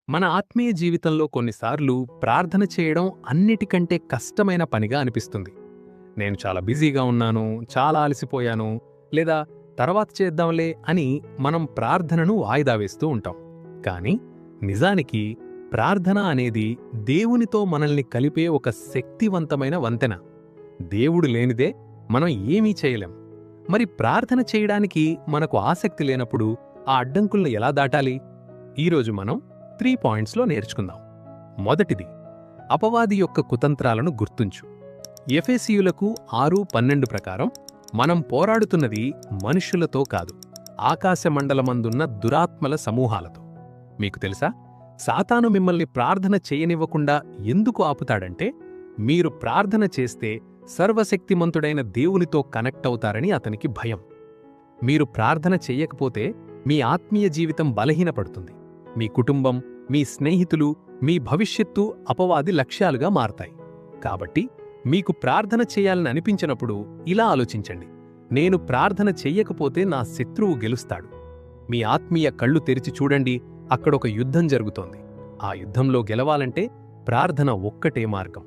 మన ఆత్మీయ జీవితంలో కొన్నిసార్లు ప్రార్థన చేయడం అన్నిటికంటే కష్టమైన పనిగా అనిపిస్తుంది. నేను చాలా బిజీగా ఉన్నాను, చాలా అలసిపోయాను, లేదా తర్వాత చేద్దాంలే అని మనం ప్రార్థనను వాయిదా వేస్తూ ఉంటాం. కానీ నిజానికి ప్రార్థన అనేది దేవునితో మనల్ని కలిపే ఒక శక్తివంతమైన వంతెన. దేవుడు లేనిదే మనం ఏమీ చేయలేం. మరి ప్రార్థన చేయడానికి మనకు ఆసక్తి లేనప్పుడు ఆ అడ్డంకుల్ని ఎలా దాటాలి? ఈరోజు మనం 3 పాయింట్స్లో నేర్చుకుందాం. మొదటిది, అపవాది యొక్క కుతంత్రాలను గుర్తుంచు. ఎఫెసీయులకు 6:12 ప్రకారం మనం పోరాడుతున్నది మనుష్యులతో కాదు, ఆకాశమండలమందున్న దురాత్మల సమూహాలతో. మీకు తెలుసా, సాతాను మిమ్మల్ని ప్రార్థన చేయనివ్వకుండా ఎందుకు ఆపుతాడంటే, మీరు ప్రార్థన చేస్తే సర్వశక్తిమంతుడైన దేవునితో కనెక్ట్ అవుతారని అతనికి భయం. మీరు ప్రార్థన చెయ్యకపోతే మీ ఆత్మీయ జీవితం బలహీనపడుతుంది. మీ కుటుంబం, మీ స్నేహితులు, మీ భవిష్యత్తు అపవాది లక్ష్యాలుగా మారతాయి. కాబట్టి మీకు ప్రార్థన చేయాలని అనిపించినప్పుడు ఇలా ఆలోచించండి: నేను ప్రార్థన చెయ్యకపోతే నా శత్రువు గెలుస్తాడు. మీ ఆత్మీయ కళ్ళు తెరిచి చూడండి, అక్కడొక యుద్ధం జరుగుతోంది. ఆ యుద్ధంలో గెలవాలంటే ప్రార్థన ఒక్కటే మార్గం.